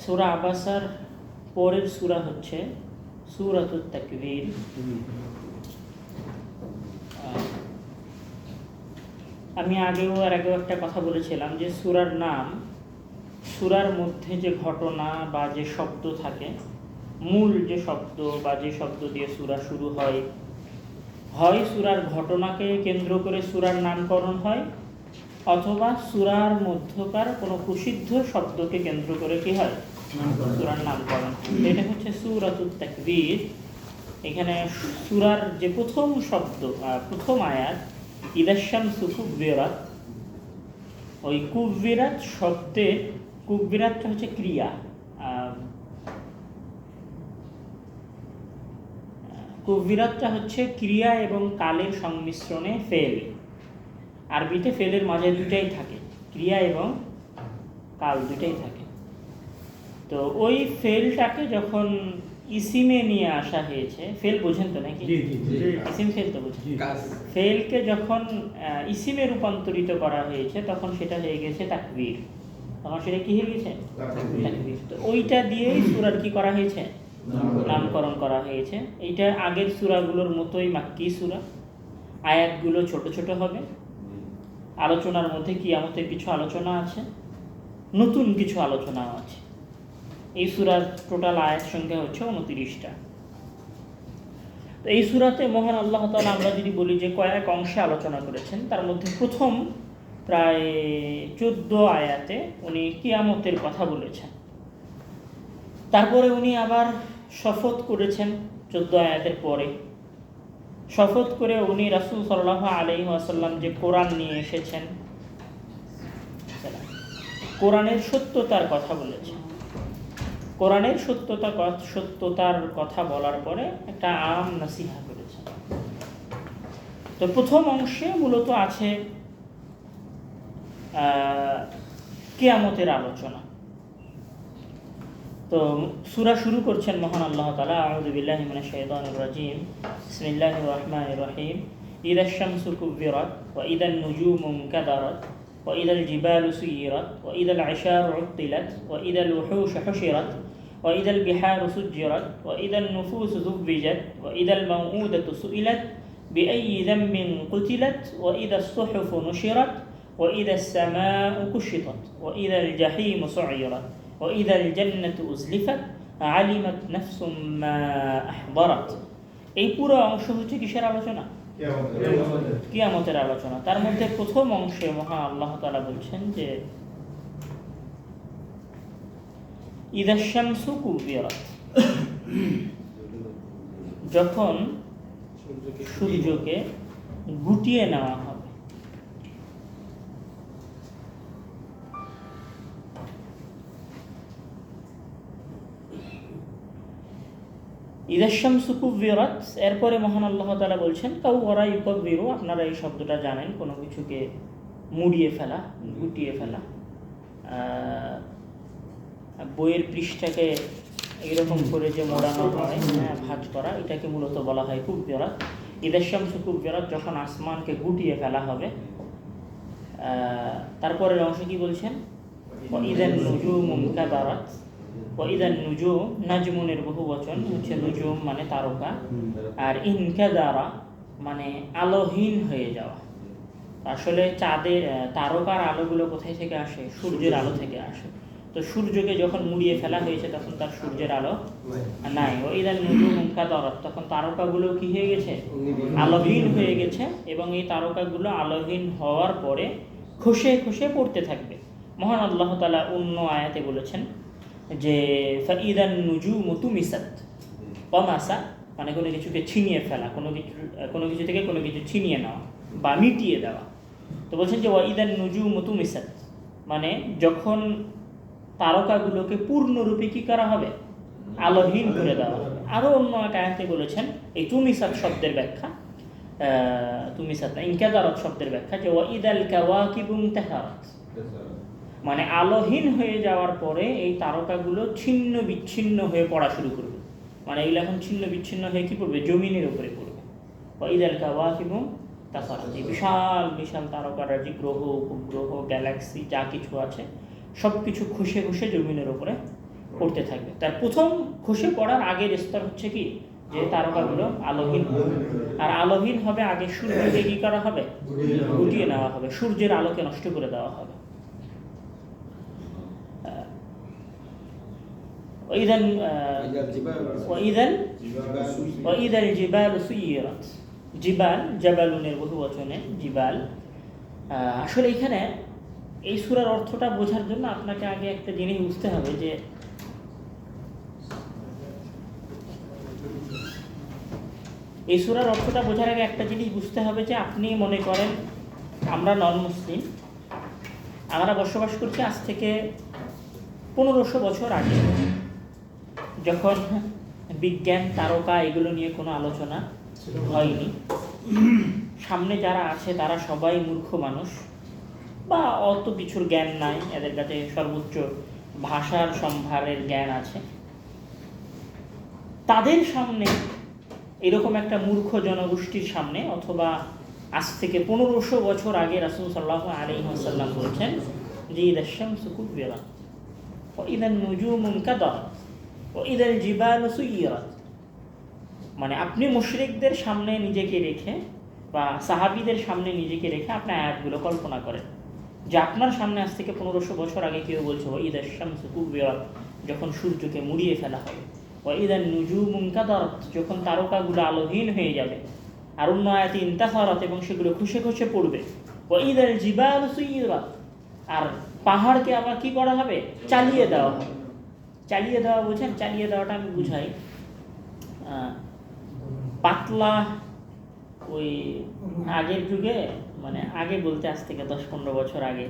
সূরা আবাসার পরের সূরা হচ্ছে সূরাতুত তাকবীর। আমি আগেও একটা কথা বলেছিলাম যে সূরার নাম, সূরার মধ্যে যে ঘটনা বা যে শব্দ থাকে, মূল যে শব্দ বা যে শব্দ দিয়ে সূরা শুরু হয়, হয় সূরার ঘটনাকে কেন্দ্র করে সূরার নামকরণ হয়, অথবা সূরার মধ্যকার কোনো প্রসিদ্ধ শব্দকে কেন্দ্র করে কি হয়, সূরার নামকরণ। এটা হচ্ছে সূরাতুত তাকবীর। এখানে সূরার যে প্রথম শব্দ, প্রথম আয়াত ইদাশ শামসু কুব্বিরাত, ওই কুব্বিরাত শব্দে, কুব্বিরাতটা হচ্ছে ক্রিয়া, কুব্বিরাতটা হচ্ছে ক্রিয়া এবং কালের সংমিশ্রণে ফেল। আরবিতে ফেলের মাঝে দুটাই থাকে, ক্রিয়া এবং কাল দুটাই থাকে। তো ওই ফেলটাকে যখন ইসিমে নিয়ে আসা হয়েছে, ফেল বোঝেন তো নাকি? ইসিম ফেল তো বোঝেন। ফেলকে যখন ইসিমে রূপান্তরিত করা হয়েছে তখন সেটা হয়ে গেছে তাকবীর, তখন সেটা কি হয়ে গেছে? তাকবীর। তো ওইটা দিয়েই সূরার কি করা হয়েছে? নামকরণ করা হয়েছে। এইটা আগের সূরাগুলোর মতোই মাক্কি সূরা, আয়াতগুলো ছোট ছোট হবে, আলোচনার মধ্যে কিয়ামতের কিছু আলোচনা আছে, নতুন কিছু আলোচনাও আছে। এই সূরার টোটাল আয়াত সংখ্যা হচ্ছে 29টা। তো এই সূরাতে মহান আল্লাহ তাআলা, আমরা যদি বলি যে কয়েক অংশে আলোচনা করেছেন, তার মধ্যে প্রথম প্রায় 14 আয়াতে উনি কিয়ামতের কথা বলেছেন। তারপরে উনি আবার শপথ করেছেন 14 আয়াতের পরে। শপথ করে উনি রাসূল সাল্লাল্লাহু আলাইহি ওয়াসাল্লাম যে কোরআন নিয়ে এসেছেন, কোরআনের সত্যতার কথা বলেছেন। কোরআনের সত্যতার কথা বলার পরে একটা আম নাসিহা করেছেন। তো প্রথম অংশে মূলত আছে কিয়ামতের আলোচনা। তো সূরা শুরু করছেন মহান আল্লাহ তাআলা, আউযু বিল্লাহি মিনাশ শাইতানির রাজীম, বিসমিল্লাহির রহমানির রহিম। ইদাশ শামসু কুব্বিরাত ওয়া ইদান নুজুমু মুনকাদারাত ওয়া ইদাল জিবালু সুয়িরাত ওয়া ইদাল ইশারু উত্তিলাত ওয়া ইদাল উহুশু হুশিরাত ওয়া ইদাল বিহারু সুজ্জিরাত ওয়া ইদান নুফুসু যুব্বিজাত ওয়া ইদাল মাউউদাতু সুইলাত বিআইয়ি যামবিন কুতিলাত ওয়া ইদাস সুহুফু নুশিরাত ওয়া ইদাস সামাউ কুশিতাত ওয়া ইদাল জাহিমু সুইরাত ওয়া ইদাল জান্নাতু উজলিফাত আলিমাত নাফসুম মা আহদারাত। এই পুরো অংশ হচ্ছে কিসের আলোচনা? কিয়ামতের আলোচনা। তার মধ্যে প্রথম অংশে মহান আল্লাহ তাআলা বলছেন যে ইদাশ শামসু কুব্বিরাত, যখন সূর্যকে গুটিয়ে নেওয়া হবে। ইদাশ শামসু কুব্বিরাত, এরপরে মহান আল্লাহ তাআলা বলছেন কাওয়ারা ইউকাব্বিরু, আপনারা এই শব্দটা জানেন, কোনো কিছুকে মুড়িয়ে ফেলা, গুটিয়ে ফেলা। বইয়ের পৃষ্ঠাকে এইরকম করে যে মোড়ানো হয়, ভাঁজ করা, এটাকে মূলত বলা হয় কুব্বিরাত। ইদাশ শামসু কুব্বিরাত, যখন আসমানকে গুটিয়ে ফেলা হবে। তারপরের অংশ কি বলছেন? ওয়া ইদান নুজুমু মুনকাদারাত, ওয়া ইদান নুজুম, নাজমুনের বহু বচন হচ্ছে নুজুম মানে তারকা, আর ইনকাদারা মানে আলোহীন হয়ে যাওয়া। আসলে চাঁদের, তারকার আলোগুলো কোথায় থেকে আসে? সূর্যের আলো থেকে আসে। তো সূর্যকে যখন মুড়িয়ে ফেলা হয়েছে তখন তার সূর্যের আলো নাই। ওয়া ইদান নুজুমু মুনকাদারাত, তখন তারকাগুলো কি হয়ে গেছে? আলোহীন হয়ে গেছে। এবং এই তারকাগুলো আলোহীন হওয়ার পরে খসে খসে পড়তে থাকবে। মহান আল্লাহ তাআলা অন্য আয়াতে বলেছেন যে ফাইদান নুজুমু তুমিসাত, তামাসা মানে কোনো কিছুকে ছিনিয়ে ফেলা, কোনো কিছু থেকে কোনো কিছু ছিনিয়ে নেওয়া বা মিটিয়ে দেওয়া। তো বলছেন যে ওয়াইদান নুজুমু তুমিসাত, মানে যখন তারকাগুলোকে পূর্ণরূপে কি করা হবে? আলোহীন করে দেওয়া হবে। আরও অন্য এক আয়াতে বলেছেন এই তুমিসাত শব্দের ব্যাখ্যা, তুমিসাত না, ইনকাদারাত শব্দের ব্যাখ্যা, যে ওয়াইদাল কাওয়াকিবু ইনতাহারাত, মানে আলোহীন হয়ে যাওয়ার পরে এই তারকাগুলো ছিন্ন বিচ্ছিন্ন হয়ে পড়া শুরু করবে। মানে এগুলো এখন ছিন্ন বিচ্ছিন্ন হয়ে কি পড়বে? জমিনের উপরে পড়বে। ওয়াইদাল কাওয়াকিবু ইনতাসারাত, এই বিশাল বিশাল তারকারাজি, গ্রহ উপগ্রহ গ্যালাক্সি যা কিছু আছে সব কিছু খসে খসে জমিনের উপরে পড়তে থাকবে। তার প্রথম খসে পড়ার আগের স্তর হচ্ছে কি, যে তারকাগুলো আলোহীন হবে। আর আলোহীন হবে আগে সূর্যকে কি করা হবে, গুটিয়ে নেওয়া হবে, সূর্যের আলোকে নষ্ট করে দেওয়া হবে। জিবাল জাবালুনের বহু বচনে জিবাল। আসলে এখানে এই সূরার অর্থটা বোঝার জন্য আপনাকে আগে একটা জিনিস বুঝতে হবে, যে এই সূরার অর্থটা বোঝার আগে একটা জিনিস বুঝতে হবে, যে আপনি মনে করেন আমরা নন মুসলিম, আমরা বসবাস করছি আজ থেকে 1500 বছর আগে, যখন বিজ্ঞান তারকা এগুলো নিয়ে কোনো আলোচনা হয়নি। সামনে যারা আছে তারা সবাই মূর্খ মানুষ, বা অত কিছুর জ্ঞান নাই, এদের কাছে সর্বোচ্চ ভাষার সম্ভারের জ্ঞান আছে। তাদের সামনে, এরকম একটা মূর্খ জনগোষ্ঠীর সামনে, অথবা আজ থেকে 1500 বছর আগে রাসূল সাল্লাল্লাহু আলাইহি ওয়াসাল্লাম বলেছেন যে ইযা শামসু কুবিরাত ওয়া ইযা নুজুমু কাদারাত ওয়া ইযা জিবালু সুইরাত। মানে আপনি মুশরিকদের সামনে নিজেকে রেখে বা সাহাবীদের সামনে নিজেকে রেখে আপনি আয়াতগুলো কল্পনা করেন, যে আপনার সামনে আজ থেকে 1500 বছর আগে কেউ বলছে ওয়া ইযা শামসু কুবিরাত, যখন সূর্যকে মুড়িয়ে ফেলা হবে, ওয়া ইযা নুজুমু কাদারাত, যখন তারকাগুলো আলোহীন হয়ে যাবে, আর অন্য আয়াতে ইনতাসারাত, এবং সেগুলো খুশে খুশে পড়বে, ওয়া ইযা জিবালু সুইরাত, আর পাহাড়কে আবার কি করা হবে, চালিয়ে দেওয়া হবে। চালিয়ে দেওয়া বোঝেন? চালিয়ে দেওয়াটা আমি বুঝাই, পাতলা ওই আগের যুগে, মানে আগে বলতে আজ থেকে 10-15 বছর আগে,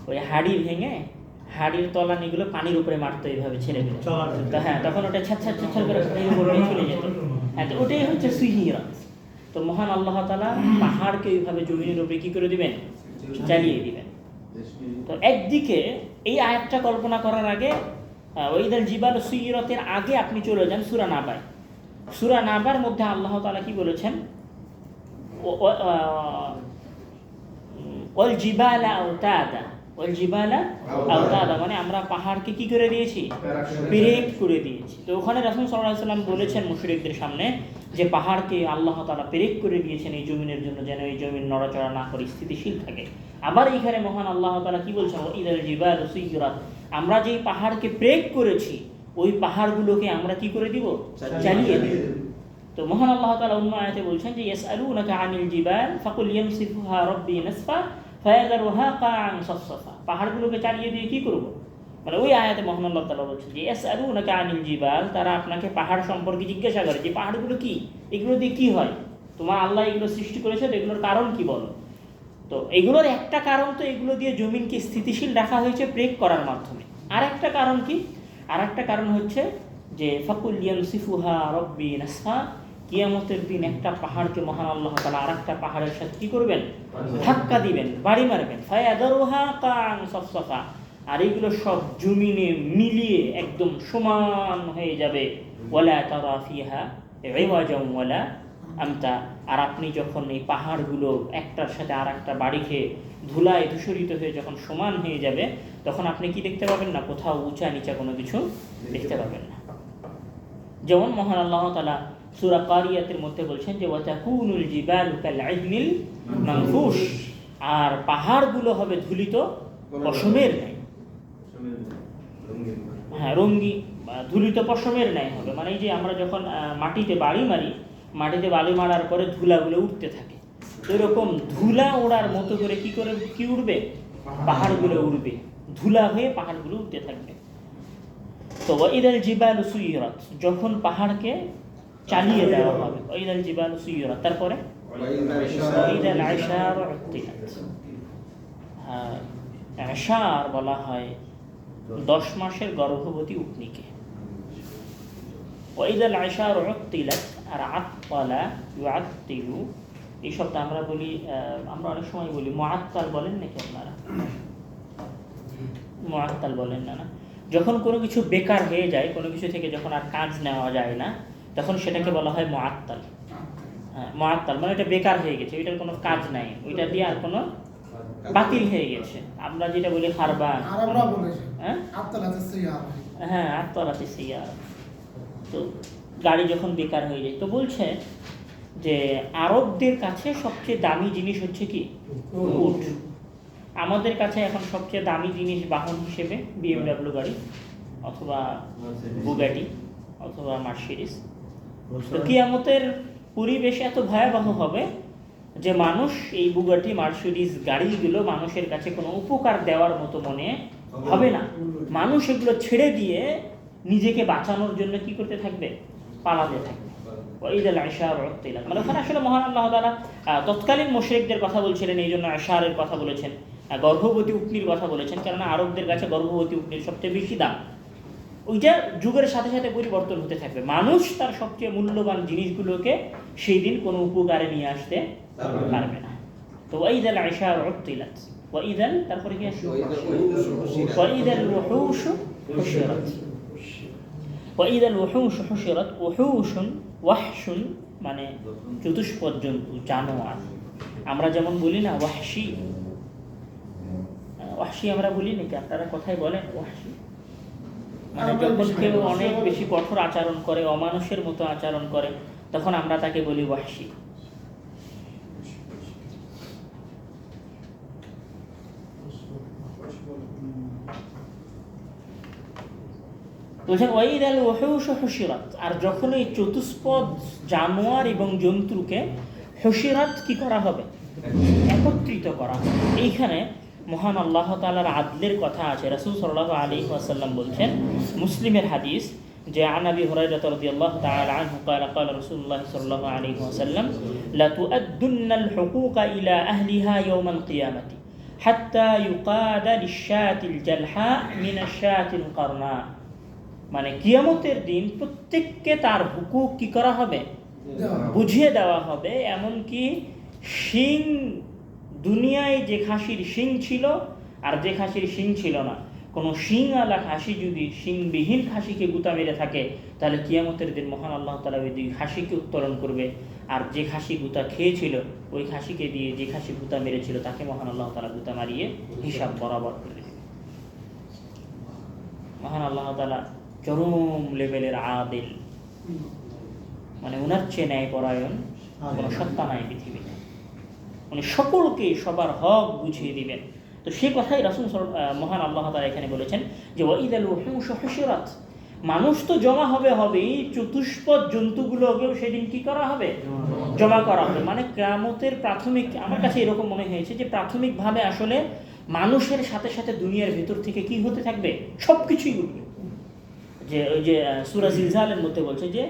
ওই হাড়ি ভেঙে হাড়ির তলানিগুলো পানির উপরে মারতো এইভাবে ছেড়ে দিল, তো হ্যাঁ, তখন ওটা ছাড় করে পানির উপরে চলে যেত। হ্যাঁ, তো ওটাই হচ্ছে সুইরাত। তো মহান আল্লাহ তাআলা পাহাড়কে এইভাবে জমিনের উপরে কি করে দিবেন, চালিয়ে দিবেন। তো একদিকে এই আয়াতটা কল্পনা করার আগে, ওয়াইদাল জিবাল সুইরাতের আগে আপনি চলে যান সূরা নাবায়। সূরা নাবার মধ্যে আল্লাহ তাআলা কি বলেছেন, ওয়াল জিবালা আওতাদা, ওয়াল জিবালা আওতাদা, মানে আমরা পাহাড়কে কি করে দিয়েছি, পেরেক করে দিয়েছি। তো ওখানে রাসূল সাল্লাল্লাহু আলাইহি ওয়াসাল্লাম বলেছেন মুশরিকদের সামনে যে পাহাড়কে আল্লাহ তাআলা পেরেক করে দিয়েছেন এই জমিনের জন্য, যেন এই জমিন নড়াচড়া না করে স্থিতিশীল থাকে। আবার এইখানে মহান আল্লাহ তাআলা কি বলছেন, ইদাল জিবালু সুইরাত, আমরা যেই পাহাড়কে পেরেক করেছি ওই পাহাড়গুলোকে আমরা কি করে দিব, চালিয়ে দিব। তো মহান আল্লাহ তাআলা অন্য আয়াতে বলছেন যে ইয়াসআলুনাকা আনিল জিবাল ফাকুল ইয়ামসিফুহা রাব্বি নাসফা ফায়াযারুহা কাআন সাফসাফা, পাহাড়গুলোকে চালিয়ে দিয়ে কি করব। মানে ওই আয়াতে মহান আল্লাহ তাআলা বলছেন যে ইয়াসআলুনাকা আনিল জিবাল, তারা আপনাকে পাহাড় সম্পর্কে জিজ্ঞাসা করে যে পাহাড়গুলো কি, এগুলো দিয়ে কি হয়, তোমার আল্লাহ এগুলো সৃষ্টি করেছে, তো এগুলোর কারণ কি বলো। তো এগুলোর একটা কারণ তো এগুলো দিয়ে জমিনকে স্থিতিশীল রাখা হয়েছে ব্রেক করার মাধ্যমে। আর একটা কারণ কি, আর একটা কারণ হচ্ছে যে ফাকুল ইয়ামসিফুহা রাব্বি নাসফা, কিয়ামতের দিন একটা পাহাড়কে মহান আল্লাহ তাআলা আরেকটা পাহাড়ের সাথে কি করবেন, ধাক্কা দিবেন, বাড়ি মারবেন, ফায়াদারুহা কাআন সাফসাফা, আর এগুলো সব জমিনে মিলিয়ে একদম সমান হয়ে যাবে। ওয়ালা তারা ফিহা ইওয়াজাম ওয়ালা আমতা, আর আপনি যখন এই পাহাড়গুলো একটার সাথে আরেকটা বাড়ি খেয়ে ধুলায় ধূসরিত হয়ে যখন সমান হয়ে যাবে, তখন আপনি কি দেখতে পাবেন না, কোথাও উঁচা নিচা কোনো কিছু দেখতে পাবেন না। যেমন মহান আল্লাহ তাআলা সূরা কারিয়াতের মধ্যে বলছেন যে ওয়াতাকুনুল জিবালু কাল'ইহনিল মানফুশ, আর পাহাড়গুলো হবে ধুলিত পশমের ন্যায়। হ্যাঁ, রঙ্গি ধুলিত পশমের ন্যায় হবে। মানে এই যে আমরা যখন মাটিতে বাড়ি মারি, মাটিতে বালি মারার পরে ধুলাগুলো উঠতে থাকে, এরকম ধুলা ওড়ার মতো করে কি উড়বে, পাহাড়গুলো উড়বে, ধুলা হয়ে পাহাড়গুলো উঠতে থাকবে। তো ওয়াইদাল জিবালু সুইরাত, যখন পাহাড়কে চালিয়ে দেওয়া হবে, ওয়াইদাল জিবালু সুইরাত, তারপরে ওয়াইদাল আশারু উত্তিলাত। হ্যাঁ, আশার বলা হয় 10 মাসের গর্ভবতী উটনিকে। ওয়াইদাল আশারু উত্তিলাত, আর আত্তালা ইউআত্তিলু, এই শব্দ আমরা বলি, আমরা অনেক সময় বলি মুআত্তাল, বলেন নাকি আপনারা? মুআত্তাল বলেন না? যখন কোনো কিছু বেকার হয়ে যায়, কোনো কিছু থেকে যখন আর কাজ নেওয়া যায় না, তখন সেটাকে বলা হয় মুআত্তাল। হ্যাঁ, মুআত্তাল মানে এটা বেকার হয়ে গেছে, ওইটার কোনো কাজ নাই, ওইটা দিয়ে আর কোনো বাতিল হয়ে গেছে। আমরা যেটা বলি খারবান, আরবরা বলে, হ্যাঁ, আত্তাল আছে সিয়া, হ্যাঁ আত্মারাতে সিয়ারা, তো গাড়ি যখন বেকার হয়ে যায়, তো বলছে যে আরবদের কাছে সবচেয়ে দামি জিনিস হচ্ছে কি উট। আমাদের কাছে এখন সবচেয়ে দামি জিনিস বাহন হিসেবে বিএমডাব্লিউ গাড়ি অথবা বুগাটি অথবা মার্সিডিজ। তো কিয়ামতের পরিবেশ এত ভয়াবহ হবে যে মানুষ এই বুগাটি মার্সিডিজ গাড়িগুলো মানুষের কাছে কোনো উপকার দেওয়ার মতো মনে হবে না। মানুষ এগুলো ছেড়ে দিয়ে নিজেকে বাঁচানোর জন্য কি করতে থাকবে, পালাতে থাকবে। ঈদুল আশার অর্থিলাত, মানে ওখানে আসলে মহান আল্লাহ তাআলা তৎকালীন মুশরিকদের কথা বলছিলেন, এই জন্য আশারের কথা বলেছেন, গর্ভবতী উটনির কথা বলেছেন, কেননা আরবদের কাছে গর্ভবতী উটনির সবচেয়ে বেশি দাম। ওইটা যুগের সাথে সাথে পরিবর্তন হতে থাকবে। মানুষ তার সবচেয়ে মূল্যবান জিনিসগুলোকে সেই দিন কোনো উপকারে নিয়ে আসতে পারবে না। তো ঈদুল আশার অর্থিলাত, ঈদুল, তারপরে কি আসে ঈদুল ওহুশ হুশিরাত, ঈদুল ওহুশ হুশিরাত। ওহুশুন ওয়াহশুন মানে চতুষ্পদ জন্তু, জানোয়ার। আমরা যেমন বলি না ওয়াহশি, ওয়াহশি আমরা বলি নাকি, আপনারা কথায় বলেন ওয়াহশি? মানে যখন কেউ অনেক বেশি কঠোর আচরণ করে, অমানুষের মতো আচরণ করে, তখন আমরা তাকে বলি ওয়াহশি। বলছেন ওয়াইদাল ওহুশ হুশিরাত, আর যখন এই চতুষ্পদ জানোয়ার এবং জন্তুকে হুশিরাত কি করা হবে, একত্রিত করা হবে। এইখানে মহান আল্লাহ তাআলার আদলের কথা আছে। রাসূল সাল্লাল্লাহু আলাইহি ওয়াসাল্লাম বলছেন, মুসলিমের হাদিস, যে আন আবি হুরায়রা রাদিয়াল্লাহু তাআলা আনহু قال قال رسول الله صلى الله عليه وسلم لا تؤدن الحقوق الى اهلها يوم القيامه حتى يقاد للشاة الجلحاء من الشاة القرناء। মানে কিয়ামতের দিন প্রত্যেককে তার হুকুক কি করা হবে, বুঝিয়ে দেওয়া হবে। এমনকি শিং, দুনিয়ায় যে খাসির শিং ছিল আর যে খাসির শিং ছিল না, কোনো শিংওয়ালা খাসি যদি শিংবিহীন খাসিকে গুতা মেরে থাকে, তাহলে কিয়ামতের দিন মহান আল্লাহ তাআলা ওই দুই খাসিকে উত্তোলন করবে, আর যে খাসি গুতা খেয়েছিল ওই খাসিকে দিয়ে যে খাসি গুতা মেরেছিল তাকে মহান আল্লাহ তাআলা গুতা মারিয়ে হিসাব বরাবর করে দেবে। মহান আল্লাহ তাআলা চরম লেভেলের আদিল, মানে ওনার চেয়ে ন্যায়পরায়ণ কোনো সত্তা নাই পৃথিবীতে। উনি সকলকে সবার হক বুঝিয়ে দিবেন। তো সে কথাই রাসূল মহান আল্লাহ তাআলা এখানে বলেছেন যে ওয়াইদাল ওহুশ হুশিরাত, মানুষ তো জমা হবেই, চতুষ্পদ জন্তুগুলোকেও সেদিন কি করা হবে, জমা করা হবে। মানে কিয়ামতের প্রাথমিক, আমার কাছে এরকম মনে হয়েছে যে প্রাথমিকভাবে আসলে মানুষের সাথে সাথে দুনিয়ার ভেতর থেকে কি হতে থাকবে, সব কিছুই উঠবে। যে ওই যে সূরা জিলজালের মধ্যে বলছে যে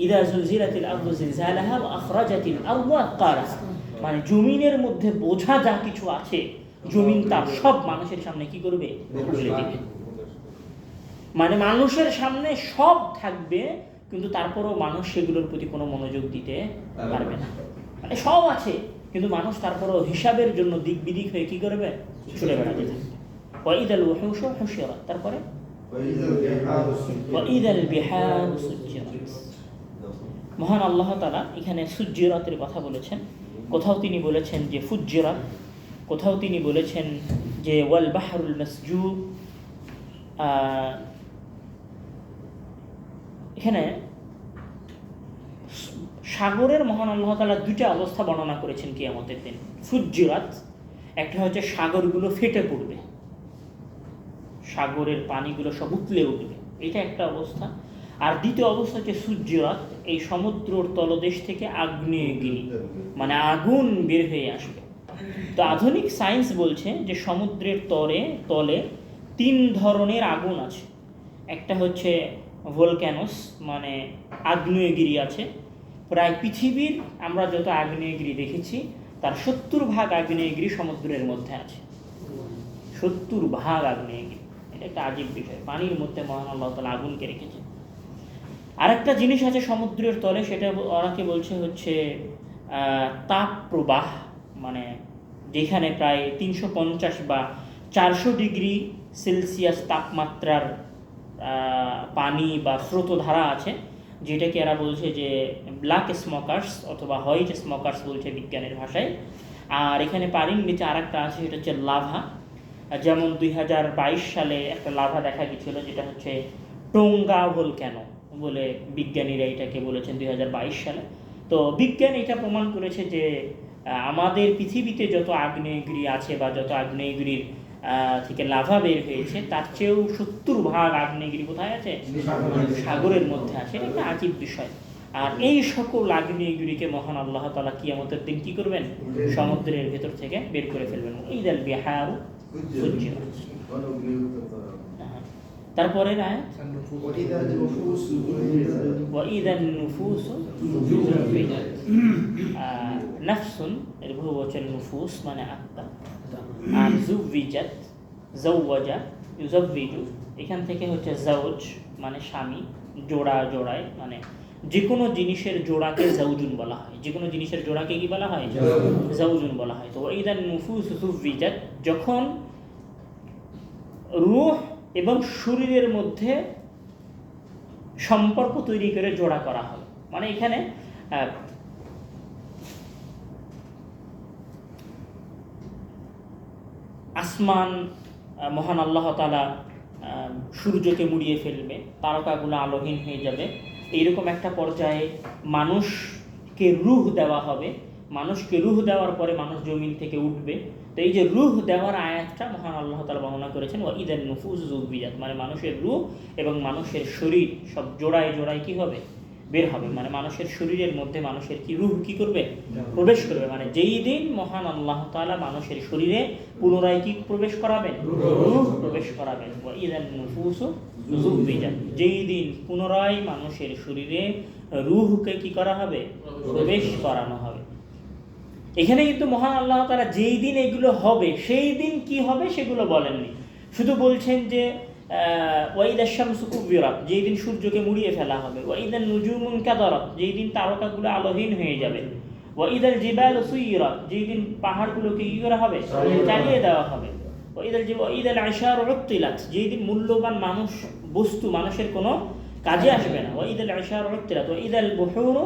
ইযা যুলজিলাতিল আরদু জিলজালাহা ওয়া আখরাজাতিল আরদু আথকালাহা, মানে জমিনের মধ্যে বোঝা যা কিছু আছে, জমিন তার সব মানুষের সামনে কি করবে, খুলে দিবে। মানে মানুষের সামনে সব থাকবে, কিন্তু তারপরেও মানুষ সেগুলোর প্রতি কোনো মনোযোগ দিতে পারবে না। মানে সব আছে, কিন্তু মানুষ তারপরেও হিসাবের জন্য দিক বিদিক হয়ে কি করবে, ছুটে বেড়াতে থাকবে। ওয়াইদাল ওহুশ হুশিরাত, তারপরে ওয়াইদাল বিহারু সুজ্জিরাত। মহান আল্লাহ তাআলা এখানে সুজ্জিরাতের কথা বলেছেন। কোথাও তিনি বলেছেন যে ফুজ্জিরাত, কোথাও তিনি বলেছেন যে ওয়াল বাহরুল মাসজুব। এখানে সাগরের মহান আল্লাহ তাআলা দুইটা অবস্থা বর্ণনা করেছেন কিয়ামতের দিন। ফুজ্জিরাত, একটা হচ্ছে সাগরগুলো ফেটে পড়বে, সাগরের পানিগুলো সব উতলে উঠবে, এটা একটা অবস্থা। আর দ্বিতীয় অবস্থা হচ্ছে সুজ্জিরাত, এই সমুদ্রের তলদেশ থেকে আগ্নেয়গিরি, মানে আগুন বের হয়ে আসবে। তো আধুনিক সায়েন্স বলছে যে সমুদ্রের তলে তিন ধরনের আগুন আছে। একটা হচ্ছে ভলক্যানোস, মানে আগ্নেয়গিরি আছে। প্রায় পৃথিবীর আমরা যত আগ্নেয়গিরি দেখেছি তার 70% আগ্নেয়গিরি সমুদ্রের মধ্যে আছে। 70% আগ্নেয়গিরি, এটা একটা আজীব বিষয়। পানির মধ্যে মহান আল্লাহ তাআলা আগুনকে রেখেছে। আরেকটা জিনিস আছে সমুদ্রের তলে, সেটা ওরাকে বলছে হচ্ছে তাপ প্রবাহ, মানে যেখানে প্রায় 350 বা 400 ডিগ্রি সেলসিয়াস তাপমাত্রার পানি বা স্রোতধারা আছে, যেটাকে এরা বলছে যে ব্ল্যাক স্মোকার্স অথবা হোয়াইট স্মোকার্স বলছে বিজ্ঞানের ভাষায়। আর এখানে পানির নিচে আরেকটা আছে, সেটা হচ্ছে লাভা। যেমন 2022 সালে একটা লাভা দেখা গেছিল, যেটা হচ্ছে টোঙ্গা ভোলক্যানো বলে বিজ্ঞানীরা এটাকে বলেছেন 2022 সালে। তো বিজ্ঞান এটা প্রমাণ করেছে যে আমাদের পৃথিবীতে যত আগ্নেয়গিরি আছে বা যত আগ্নেয়গিরির থেকে লাভা বের হয়েছে তার চেয়েও 70% আগ্নেয়গিরি কোথায় আছে? সাগরের মধ্যে আছে। এটা একটা আজীব বিষয়। আর এই সকল আগ্নেয়গিরিকে মহান আল্লাহ তাআলা কিয়ামতের দিন কি করবেন? সমুদ্রের ভেতর থেকে বের করে ফেলবেন। ইদাল বিহারু সুজ্জিরাত। তারপরে আয়াত ওয়াইদান নুফুসু যুফিজাত। নাফসুন এর বহুবচন নুফুস মানে আত্মা, আর যুফিজাত যাওয়াজা ইউযাফিজু এখান থেকে হচ্ছে যাওজ মানে স্বামী, জোড়া জোড়ায়, মানে যে কোনো জিনিসের জোড়াকে যাওজুন বলা হয়। যে কোনো জিনিসের জোড়াকে কি বলা হয়? যাওজুন বলা হয়। তো ওয়াইদান নুফুসু যুফিজাত, যখন রূহ এবং শরীরের মধ্যে সম্পর্ক তৈরি করে জোড়া করা হবে। মানে এখানে আসমান মহান আল্লাহ তাআলা সূর্যকে মুড়িয়ে ফেলবে, তারকাগুলো আলোহীন হয়ে যাবে। এইরকম একটা পর্যায়ে মানুষকে রূহ দেওয়া হবে। মানুষকে রূহ দেওয়ার পরে মানুষ জমিন থেকে উঠবে। তো এই যে রূহ দেওয়ার আয়াতটা মহান আল্লাহ তাআলা বর্ণনা করেছেন ওয়াইদান নুফুসু যুফিজাত, মানে মানুষের রূহ এবং মানুষের শরীর সব জোড়ায় জোড়ায় কি হবে? বের হবে। মানে মানুষের শরীরের মধ্যে মানুষের কি রূহ কি করবে? প্রবেশ করবে। মানে যেই দিন মহান আল্লাহ তাআলা মানুষের শরীরে পুনরায় কি প্রবেশ করাবেন? রূহ প্রবেশ করাবেন। ওয়াইদান নুফুসু যুফিজাত, যেই দিন পুনরায় মানুষের শরীরে রূহকে কি করা হবে? প্রবেশ করানো হবে। এখানে কিন্তু মহান আল্লাহ তাআলা যেই দিন এগুলো হবে সেই দিন কি হবে সেগুলো বলেননি, শুধু বলছেন যে ওয়াইদাশ শামসু কুবিরাত, যেই দিন সূর্যকে মুড়িয়ে ফেলা হবে, ওয়াইদান নুজুমুন কাদারাত, যেই দিন তারকাগুলো আলোহীন হয়ে যাবে, ওয়াইদাল জিবালু সুইরাত, যেই দিন পাহাড়গুলোকে কি করা হবে? চালিয়ে দেওয়া হবে, ওয়াইদাল আশারু উত্তিলাত, যেই দিন মূল্যবান মানুষ বস্তু মানুষের কোনো কাজে আসবে না, ওয়াইদাল আশারু উত্তিলাত, ওয়াইদাল বুহুরু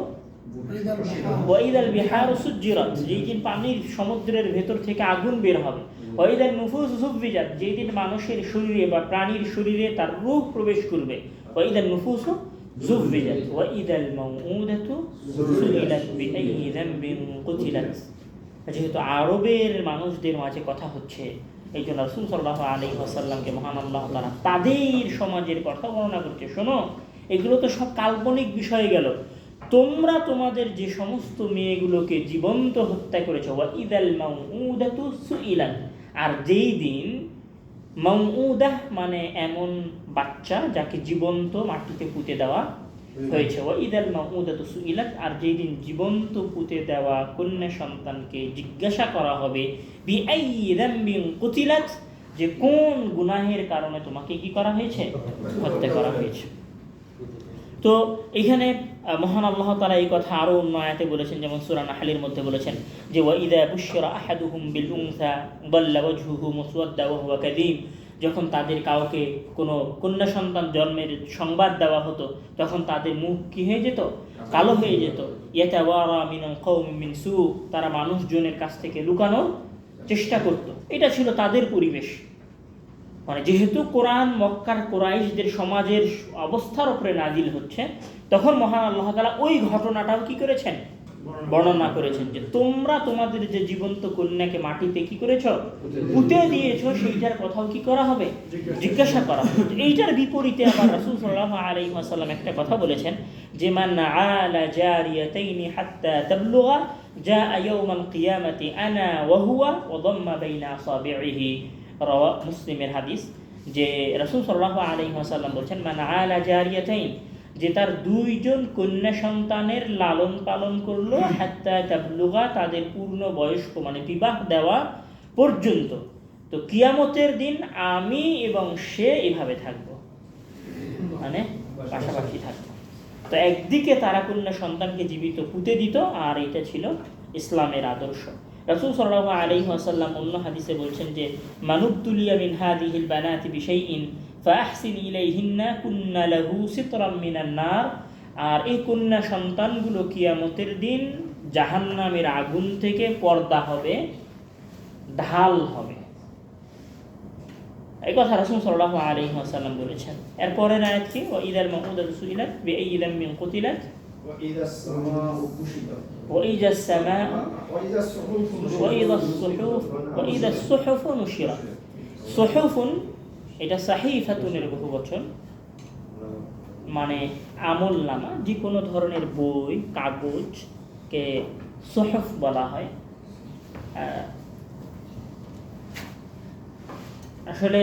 ওয়াইদাল বিহারু সুজ্জিরাত, যেই দিন পানির সমুদ্রের ভেতর থেকে আগুন বের হবে, ওয়াইদান নুফুসু যুফিজাত, যেই দিন মানুষের শরীরে বা প্রাণীর শরীরে তার রূহ প্রবেশ করবে, ওয়াইদান নুফুসু যুফিজাত, ওয়াইদাল মাউউদাতু সুইলাত বিআইয়ি যামবিন কুতিলাত। যেহেতু আরবের মানুষদের মাঝে কথা হচ্ছে, এই জন্য রাসূল সাল্লাল্লাহু আলাইহি ওয়াসাল্লামকে মহান আল্লাহ তাআলা তাদের সমাজের কথা বর্ণনা করছে। শোনো, এগুলো তো সব কাল্পনিক বিষয় গেল। তোমরা তোমাদের যে সমস্ত মেয়েগুলোকে জীবন্ত হত্যা করেছো, ওয়াইদাল মাউউদাতু সুইলাত, আর যেই দিন মাউউদাহ মানে এমন বাচ্চা যাকে জীবন্ত মাটিতে পুঁতে দেওয়া হয়েছে, ওয়াইদাল মাউউদাতু সুইলাত, আর যেই দিন জীবন্ত পুঁতে দেওয়া কন্যা সন্তানকে জিজ্ঞাসা করা হবে বিআইয়ি যামবিন কুতিলাত, যে কোন গুনাহের কারণে তোমাকে কি করা হয়েছে? হত্যা করা হয়েছে। তো এখানে মহান আল্লাহ তাআলা এই কথা আরও অন্য আয়াতে বলেছেন, যেমন সূরা নাহলের মধ্যে বলেছেন যে ওয়াইদা বুশিরা আহাদুহুম বিল উনসা দাল্লা ওয়াজহুহু মুসওয়াদ্দা ওয়া হুয়া কাযীব, যখন তাদের কাউকে কোনো কন্যা সন্তান জন্মের সংবাদ দেওয়া হতো তখন তাদের মুখ কি হয়ে যেত? কালো হয়ে যেত। ইয়াতাওয়ারা মিনাল কওমি মিন সু, তারা মানুষজনের কাছ থেকে লুকানোর চেষ্টা করত। এটা ছিল তাদের পরিবেশ। মানে যেহেতু কোরআন মক্কার কুরাইশদের সমাজের অবস্থার উপরে নাজিল হচ্ছে, তখন মহান আল্লাহ তাআলা ওই ঘটনাটাও কি করেছেন? বর্ণনা করেছেন যে তোমরা তোমাদের যে জীবন্ত কন্যাকে মাটিতে কি করেছো? পুঁতে দিয়েছো, সেইটার কথাও কি করা হবে? জিজ্ঞাসা করা হবে। এইটার বিপরীতে আবার রাসূল সাল্লাল্লাহু আলাইহি ওয়াসাল্লাম একটা কথা বলেছেন যে মান আলা জারিয়াতাইনি হাত্তা তাবলুগা জাআ ইয়াউমাল কিয়ামাতি আনা ওয়া হুয়া ওয়া দাম্মা বাইনা আসাবিহি, রাওয়া মুসলিমের হাদিস, যে রাসূল সাল্লাল্লাহু আলাইহি ওয়াসাল্লাম বলেছেন মান আলা জারিয়াতাইন, যে তার দুইজন কন্যা সন্তানের লালন পালন করলো হাত্তা তাবলুগা, তাদের পূর্ণ বয়স্ক মানে বিবাহ দেওয়া পর্যন্ত, তো কিয়ামতের দিন আমি এবং সে এভাবে থাকবো, মানে পাশাপাশি থাকবো। তো একদিকে তারা কন্যা সন্তানকে জীবিত পুঁতে দিত, আর এটা ছিল ইসলামের আদর্শ। রাসূল সাল্লাল্লাহু আলাইহি ওয়াসাল্লাম অন্য হাদিসে বলছেন যে মানুবতুলিয়া মিন হাদিহিল বানাতি বিশাইইন ফাহসিন ইলাইহিন্না কুন্না লাহু সিতরাম মিনান নার, আর এই কন্যা সন্তানগুলো কিয়ামতের দিন জাহান্নামের আগুন থেকে পর্দা হবে, ঢাল হবে। এই কথা রাসূল সাল্লাল্লাহু আলাইহি ওয়াসাল্লাম বলেছেন। এরপরের আয়াত কি? ওয়া ইযাল মাউউদাতু সুইলাত বিআইয়ি যামবিন কুতিলাত وإذا السماء كشطت وإذا السماء وإذا الصحف نشرت সুহুফুন এটা সাহিফাতুনের বহুবচন, মানে আমলনামা, যে কোনো ধরনের বই কাগজকে সুহুফ বলা হয়। আসলে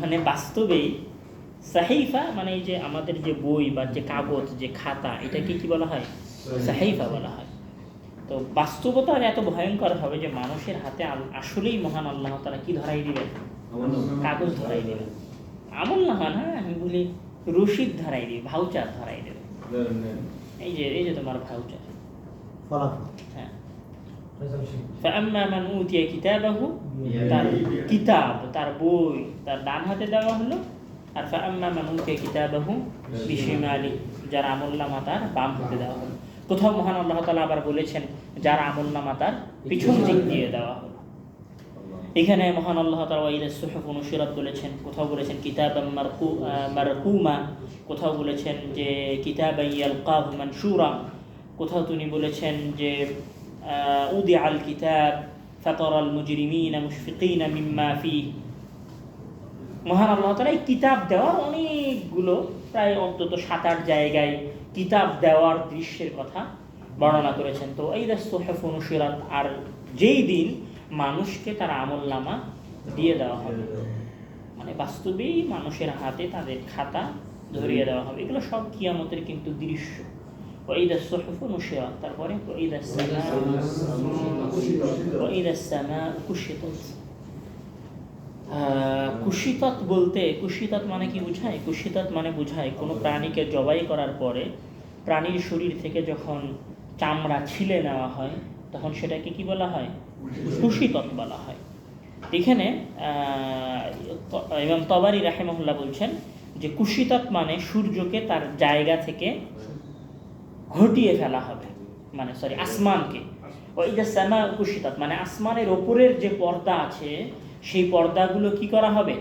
মানে বাস্তবেই সাহিফা মানে এই যে আমাদের যে বই বা যে কাগজ যে খাতা, এটাকে কি বলা হয়? সাহিফা বলা হয়। তো বাস্তবতা এত ভয়ঙ্কর হবে যে মানুষের হাতে আসলেই মহান আল্লাহ তাআলা কি ধরাই দিবেন? কাগজ ধরাই দিবেন। আমল নামা না, আমি বলি রশিদ ধরাই দিবে, ভাউচার ধরাই দেবে। এই যে তোমার ভাউচার। হ্যাঁ, فأما من أوتي كتابه তার কিতাব, তার বই তার ডান হাতে দেওয়া হলো, আর فأما من أوتي كتابه بشماله যার আমলনামা তার বাম হাতে দেওয়া হলো। কোথাও মহান আল্লাহ তাআলা আবার বলেছেন যার আমলনামা তার পিছন দিক দিয়ে দেওয়া হলো। এখানে মহান আল্লাহ তাআলা ওয়াইদা সুহুফ নুশিরাত বলেছেন, কোথাও বলেছেন কিতাবাম মারকুমা, কোথাও বলেছেন যে কিতাবান ইয়ালকাহু মানশুরা, কোথাও তিনি বলেছেন যে উদিআল কিতাব ফাতারাল মুজরিমিনা মুশফিকিনা মিম্মা ফিহি। মহান আল্লাহ তাআলা এই কিতাব দেওয়ার অনেকগুলো, প্রায় অন্তত 7-8 জায়গায় কিতাব দেওয়ার দৃশ্যের কথা বর্ণনা করেছেন। তো এই সুহুফ নুশিরাত, আর যেই দিন মানুষকে তার আমলনামা দিয়ে দেওয়া হবে, মানে বাস্তবেই মানুষের হাতে তাদের খাতা ধরিয়ে দেওয়া হবে। এগুলো সব কিয়ামতের কিন্তু দৃশ্য। ওয়াইদা সুহুফ নুশিরাত, তারপরে ওয়াইদা সামা কুশিতাত। কুশিতাত বলতে, কুশিতাত মানে কি বোঝায়? কুশিতাত মানে বোঝায় কোনো প্রাণীকে জবাই করার পরে প্রাণীর শরীর থেকে যখন চামড়া ছিলে নেওয়া হয় তখন সেটাকে কি বলা হয়? কুশিতাত বলা হয়। এখানে ইমাম তাবারি রাহিমাহুল্লাহ বলছেন যে কুশিতাত মানে সূর্যকে তার জায়গা থেকে ঘটিয়ে ফেলা হবে, মানে আসমানকে। ওয়াইদা সামা কুশিতাত মানে আসমানের ওপরের যে পর্দা আছে সেই পর্দাগুলো কি করা হবে?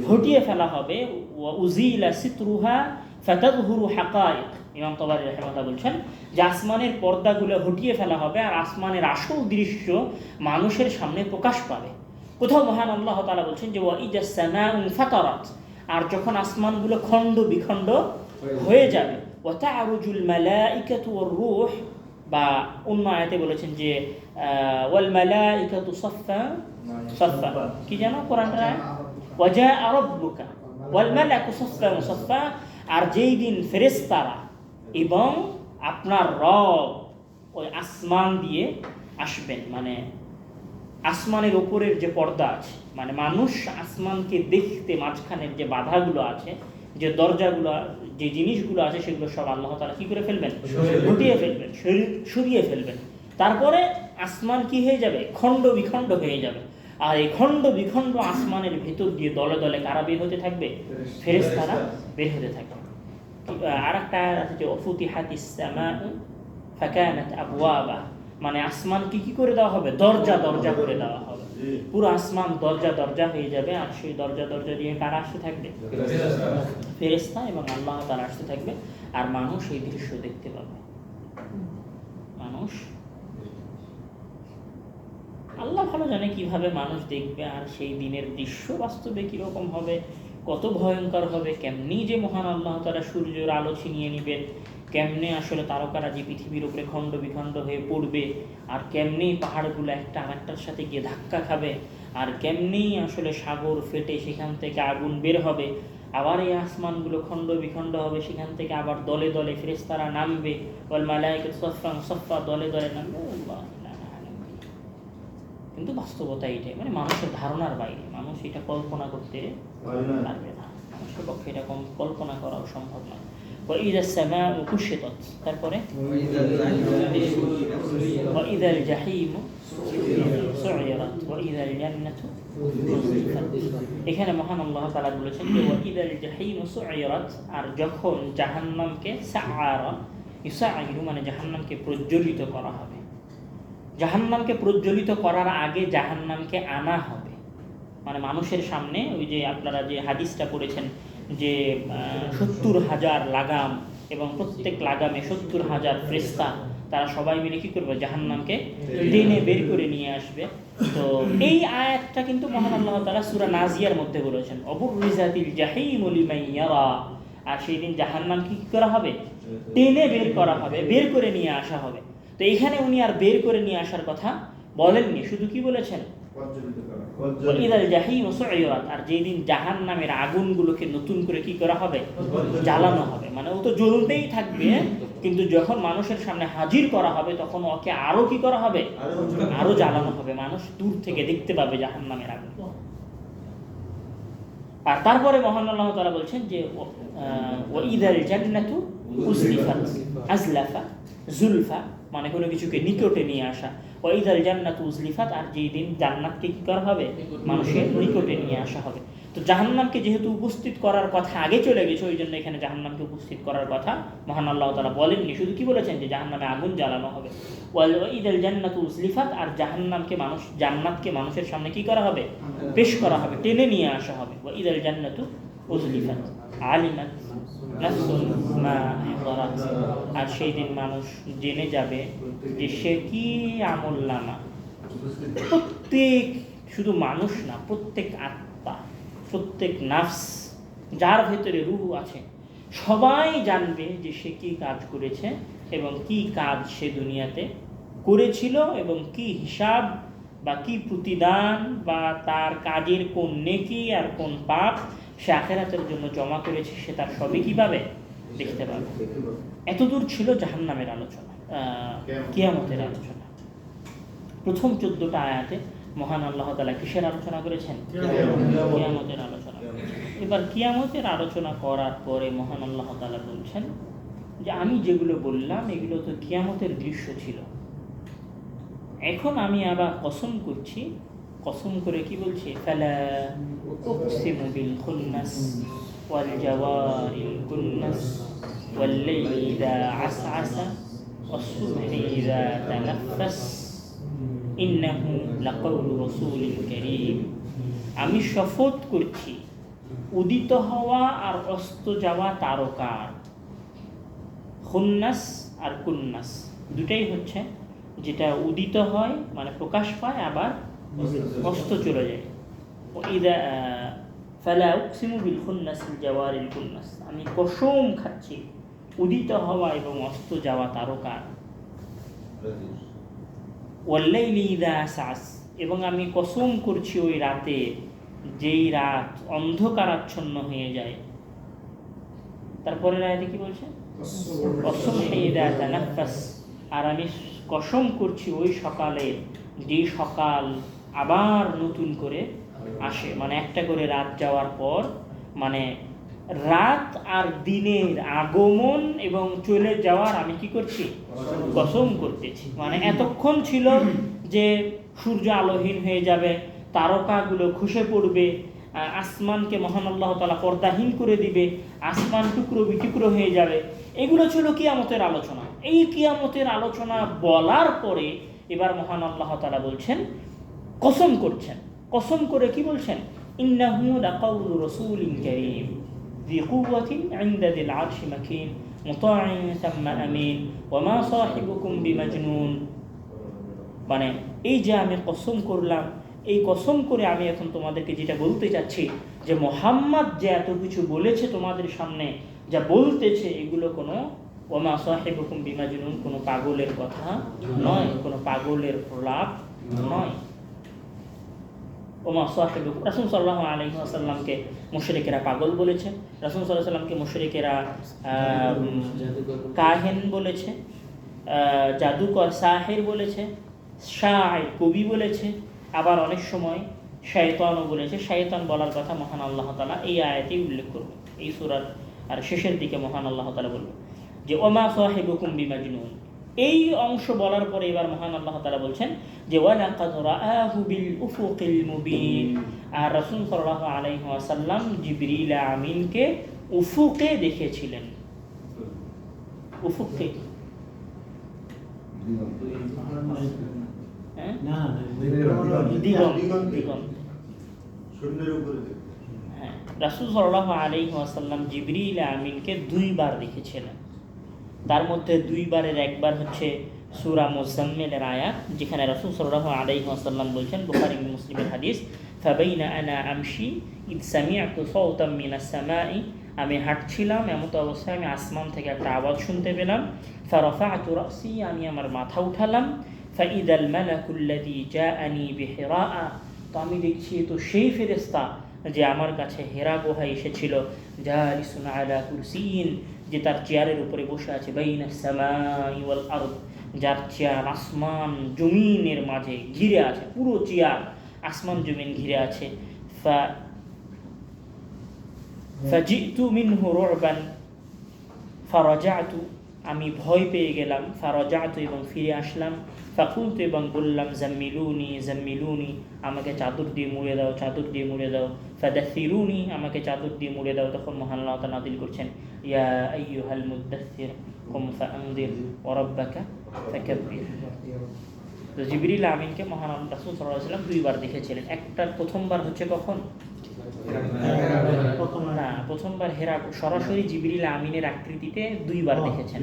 ঘটিয়ে ফেলা হবে। ওয়া উজিলা সিতরুহা ফাতাযহুরু হাকায়েক। ইমাম তাবারি রাহিমাহুল্লাহ বলছেন যে আসমানের পর্দাগুলো হটিয়ে ফেলা হবে আর আসমানের আসল দৃশ্য মানুষের সামনে প্রকাশ পাবে। কোথাও মহান আল্লাহ তাআলা বলছেন যে ওয়াইদা সামাউ ফাতারাত, আর যখন আসমানগুলো খণ্ড বিখণ্ড হয়ে যাবে। ওয়া তা'রুজুল মালাইকাতু ওয়ার রূহ, বা অন্য আয়াতে বলেছেন যে ওয়াল মালাইকাতু সাফফা সাফফা, কি জানো কোরআনটা? ওয়া জাআ রাব্বুকা ওয়াল মালাকু সাফফা সাফফা, আর যেই দিন ফেরেশতারা এবং আপনার রব ওই আসমান দিয়ে আসবেন, মানে আসমানের উপরের যে পর্দা আছে, মানে মানুষ আসমানকে দেখতে মাঝখানের যে বাধাগুলো আছে, যে দরজাগুলো, যে জিনিসগুলো আছে, সেগুলো সব আল্লাহ তাআলা কি করে ফেলবেন? ঘটিয়ে ফেলবেন, সরিয়ে ফেলবেন। তারপরে আসমান কি হয়ে যাবে? খণ্ড বিখণ্ড হয়ে যাবে। আর এই খণ্ড বিখণ্ড আসমানের ভেতর দিয়ে দলে দলে কারা বের হতে থাকবে? ফেরেশতারা বের হতে থাকবে। আর একটা আয়াত আছে যে ওয়াফুতিহাতিস সামাউ ফাকানাত আবওয়াবা, মানে আসমানকে কি করে দেওয়া হবে? দরজা দরজা করে দেওয়া হবে। পুরো আসমান দরজা দরজা হয়ে যাবে, আর সেই দরজা দরজা দিয়ে কারা আসতে থাকবে? ফেরেশতা এবং আল্লাহ তাআলা আসতে থাকবে, আর মানুষ এই দৃশ্য দেখতে পাবে। মানুষ, আল্লাহ ভালো জানে কিভাবে মানুষ দেখবে, আর সেই দিনের দৃশ্য বাস্তবে কিরকম হবে, কত ভয়ঙ্কর হবে, কেমনি যে মহান আল্লাহ তাআলা সূর্যের আলো ছিনিয়ে নেবেন, কেমনে আসলে তারকারা যে পৃথিবীর উপরে খণ্ড বিখণ্ড হয়ে পড়বে, আর কেমনি পাহাড়গুলো একটা আরেকটার সাথে গিয়ে ধাক্কা খাবে, আর কেমনি আসলে সাগর ফেটে সেখান থেকে আগুন বের হবে, আবার এই আসমানগুলো খণ্ড বিখণ্ড হবে, সেখান থেকে আবার দলে দলে ফেরেশতারা নামবে, ওয়াল মালাইকাতু সাফফান সাফফা, দলে দলে নামবে। কিন্তু বাস্তবতা এইটাই, মানে মানুষের ধারণার বাইরে, মানুষ এটা কল্পনা করতে পারবে না, মানুষের পক্ষে এটা কল্পনা করাও সম্ভব নয়। ওয়াইদা সামাউ কুশিতাত, তারপরে ওয়াইদাল জাহিমু সুইরাত ওয়াইদাল জান্নাতু উযলিফাত। এখানে মহান আল্লাহ তাআলা বলেছেন যে ওয়াইদাল জাহিমু সুইরাত, আর যখন জাহান্নামকে সাআরা, ইউসাইরু মানে জাহান্নামকে প্রজ্বলিত করা হবে। জাহান্নামকে প্রজ্বলিত করার আগে জাহান্নামকে আনা হবে, মানে মানুষের সামনে ওই যে আপনারা যে হাদিসটা পড়েছেন যে 70,000 লাগাম এবং প্রত্যেক লাগামে 70,000 ফেরেশতা, তারা সবাই মিলে কি করবে, জাহান্নামকে টেনে বের করে নিয়ে আসবে। তো এই আয়াতটা কিন্তু মহান আল্লাহ তাআলা সূরা নাজিয়ার মধ্যে বলেছেন, অবুরিজাতিল জাহিম লিমান ইয়ারা, আর সেই দিন জাহান্নাম কি করা হবে, টেনে বের করা হবে, বের করে নিয়ে আসা হবে। তো এখানে উনি আর বের করে নিয়ে আসার কথা বলেননি, শুধু কি বলেছেন, ইদাল জাহিম সুইরাত, আর যেই দিন জাহান্নামের আগুনগুলোকে নতুন করে কি করা হবে, জ্বালানো হবে। মানে ও তো জ্বলতেই থাকবে, কিন্তু যখন মানুষের সামনে হাজির করা হবে তখন ওকে আরো কি করা হবে, আরো জ্বালানো হবে, মানুষ দূর থেকে দেখতে পাবে জাহান্নামের আগুন। আর তারপরে মহান আল্লাহ তাআলা বলছেন যে ওয়াইদাল জান্নাতু উজলিফাত, আজলাফা জুলফা মানে কোনো কিছুকে নিকটে নিয়ে আসা, ওয়াইদাল জান্নাতু উজলিফাত, আর যেই দিন জান্নাতকে কি করা হবে, মানুষের নিকটে নিয়ে আসা হবে। তো জাহান্নামকে যেহেতু উপস্থিত করার কথা আগে চলে গেছে, ওই জন্য এখানে জাহান্নামকে উপস্থিত করার কথা মহান আল্লাহ তাআলা বলেননি, শুধু কি বলেছেন যে জাহান্নামে আগুন জ্বালানো হবে। ওয়াইদাল জান্নাতু উজলিফাত, আর জান্নাতকে মানুষের সামনে কি করা হবে, পেশ করা হবে, টেনে নিয়ে আসা হবে। ওয়াইদাল জান্নাতু উজলিফাত আলিমাত নাফসুন মা আহদারাত, আর সেই দিন মানুষ জেনে যাবে যে সে কি আমলনামা, প্রত্যেক, শুধু মানুষ না, প্রত্যেক আত্মা, প্রত্যেক নাফস, যার ভেতরে রূহ আছে, সবাই জানবে যে সে কি কাজ করেছে এবং কি কাজ সে দুনিয়াতে করেছিল এবং কি হিসাব বা কি প্রতিদান বা তার কাজের কোন নেকি আর কোন পাপ সে আখিরাতের জন্য জমা করেছে, সে তার সবই কিভাবে দেখতে পাবে। এতদূর ছিল জাহান্নামের আলোচনা, কিয়ামতের আলোচনা। প্রথম 14টা আয়াতে মহান আল্লাহ তাআলা কিসের আলোচনা করেছেন, কিয়ামতের আলোচনা। এবার কিয়ামতের আলোচনা করার পরে মহান আল্লাহ তাআলা বলছেন যে আমি যেগুলো বললাম এগুলো তো কিয়ামতের দৃশ্য ছিল, এখন আমি আবার কসম করছি, কসম করে কি বলছি, ফালা উকসিমু বিল খুন্নাস ওয়াল জাওয়ারিল কুন্নাস ওয়াল লাইলি ইযা আসআসা ওয়াস সুবহি ইযা তানাফফাস ইন্নাহু লাকাউলু রাসূলিন কারীম। আমি শপথ করছি উদিত হওয়া আর অস্ত যাওয়া তারকার, খুন্নাস আর কুন্নাস দুটাই হচ্ছে যেটা উদিত হয় মানে প্রকাশ পায়, আবার অস্ত চলে যায়। ইদা ফালা উকসিমু বিল খুন্নাসিল জাওয়ারিল কুন্নাস, আমি কসম খাচ্ছি উদিত হওয়া এবং অস্ত যাওয়া তারকার। ওয়াল্লাইলি ইযা আসআস, এবং আমি কসম করছি ওই রাতে যেই রাত অন্ধকারাচ্ছন্ন হয়ে যায়। তারপরের আয়াতে কি বলছে, ওয়াসসুবহি ইযা তানাফফাস, আর আমি কসম করছি ওই সকালে যেই সকাল আবার নতুন করে আসে, মানে একটা করে রাত যাওয়ার পর, মানে রাত আর দিনের আগমন এবং চলে যাওয়ার আমি কি করছি, কসম করতেছি। মানে এতক্ষণ ছিল যে সূর্য আলোহীন হয়ে যাবে, তারকাগুলো খসে পড়বে, আসমানকে মহান আল্লাহ তাআলা পর্দাহীন করে দিবে, আসমান টুকরো বিটুকরো হয়ে যাবে, এগুলো ছিল কিয়ামতের আলোচনা। এই কিয়ামতের আলোচনা বলার পরে এবার মহান আল্লাহ তাআলা বলছেন, কসম করছেন, কসম করে কি বলছেন, ইন্নাহু লাকাউলু রাসূলিন কারীম ذي قوة عند ذي العرش مكين مطاع ثم أمين وما صاحبكم بمجنون। মানে এই যে আমি কসম করলাম, এই কসম করে আমি এখন তোমাদেরকে যেটা বলতে চাচ্ছি যে মুহাম্মদ যে এত কিছু বলেছে তোমাদের সামনে, যা বলতেছে এগুলো কোনো ওমা সাহিবুকুম বিমাজনুন, কোনো পাগলের কথা নয়, কোনো পাগলের প্রলাপ নয়। ওমা সাহিবুকুম, রাসূল সাল্লাল্লাহু আলাইহি ওয়াসাল্লামকে মুশরিকেরা পাগল বলেছে, রাসূল সাল্লাল্লাহু আলাইহি ওয়াসাল্লামকে মুশরিকেরা কাহিন বলেছে, জাদুকর সাহির বলেছে, শায়ের কবি বলেছে, আবার অনেক সময় শয়তানও বলেছে। শয়তান বলার কথা মহান আল্লাহ তাআলা এই আয়াতেই উল্লেখ করবে, এই সূরার আর শেষের দিকে মহান আল্লাহ তাআলা বলবে যে ওমা সাহিবুকুম বিমাজনুন। এই অংশ বলার পরে এবার মহান আল্লাহ তাআলা বলছেন যে ওয়ালাকাদ রাআহু বিল উফুকিল মুবিন, আর রাসূল সাল্লাল্লাহু আলাইহি ওয়াসাল্লাম জিবরিল আমিনকে উফুকে দেখেছিলেন। উফুকে দিগন্ত, শূন্যের উপরে হ্যাঁ, রাসূল সাল্লাল্লাহু আলাইহি ওয়াসাল্লাম জিবরিল আমিনকে 2 বার দেখেছিলেন। তার মধ্যে 2 বারের একবার হচ্ছে সূরা মুজাম্মিলের আয়াত, যেখানে রাসূল সাল্লাল্লাহু আলাইহি ওয়াসাল্লাম বলছেন, বুখারী মুসলিমের হাদিস, ফাবাইনা আনা আমশি ইদ সামি'তু সাওতাম মিনাস সামাই, আমি হাঁটছিলাম এমত অবস্থায় আমি আসমান থেকে একটা আওয়াজ শুনতে পেলাম, ফারাফা'তু রাসি, আমি আমার মাথা উঠালাম, ফাইদাল মালাকুল্লাযী জাআনি বিহিরা, তো আমি দেখছি তো সেই ফেরেশতা যে আমার কাছে হেরা গুহায় এসেছিল, জালিসুন আলা কুরসিয়িন, যে তার চেয়ারের উপরে বসে আছে, বাইনাস সামাই ওয়াল আরদ, যার চেয়ার আসমান জমিনের মাঝে ঘিরে আছে, পুরো চেয়ার আসমান জমিন ঘিরে আছে। ফাজিতু মিনহু রু'বান ফারাজাতু, আমি ভয় পেয়ে গেলাম, ফারাজাতু, এবং ফিরে আসলাম, ফাকুলতু, এবং বললাম, জাম্মিলুনি জাম্মিলুনি, আমাকে চাদর দিয়ে মুড়ে দাও, চাদর দিয়ে মুড়ে দাও, ফাদাসসিরুনি, আমাকে চাদর দিয়ে মুড়ে দাও। তখন মহান আল্লাহ তাআলা নাযিল করছেন, ইয়া আইয়ুহাল মুদ্দাসসির কুম ফাআনদির ওয়া রাব্বাকা ফাকাব্বির। তো জিবরিল আমিনকে মহান রাসূল সাল্লাল্লাহু আলাইহি ওয়াসাল্লাম 2 বার দেখেছিলেন। একটা প্রথমবার হচ্ছে কখন? প্রথমবার হেরা, সরাসরি জিবরিল আমিনের আকৃতিতে 2 বার দেখেছেন।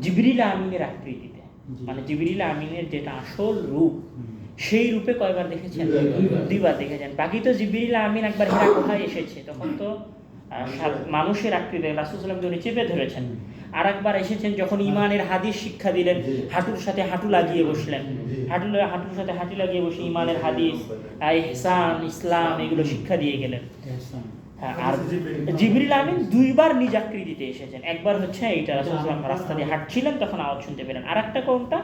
জিবরিল আমিনের আকৃতিতে, মানে জিবরিল আমিনের যেটা আসল রূপ, সেই রূপে কয়বার দেখেছেন? 2 বার দেখেছেন। বাকি তো জিবরিল আমিন একবার হেরা কোথায় এসেছে, তখন তো মানুষের আকৃতিতে রাসূল সাল্লাল্লাহু আলাইহি ওয়াসাল্লাম উনি চেপে ধরেছেন। আর একবার এসেছেন যখন ইমানের হাদিস শিক্ষা দিলেন, হাঁটুর সাথে হাঁটু লাগিয়ে বসলেন, হাঁটুর সাথে হাঁটু লাগিয়ে বসে ইমানের হাদিস, ইহসান, ইসলাম, এগুলো শিক্ষা দিয়ে গেলেন। হ্যাঁ, আর জিবরিল আমিন 2 বার নিজ আকৃতিতে এসেছেন। একবার হচ্ছে এইটা, রাসূল সাল্লাল্লাহু আলাইহি ওয়াসাল্লাম রাস্তা দিয়ে হাঁটছিলেন, তখন আওয়াজ শুনতে পেলেন। আর একটা কোনটা?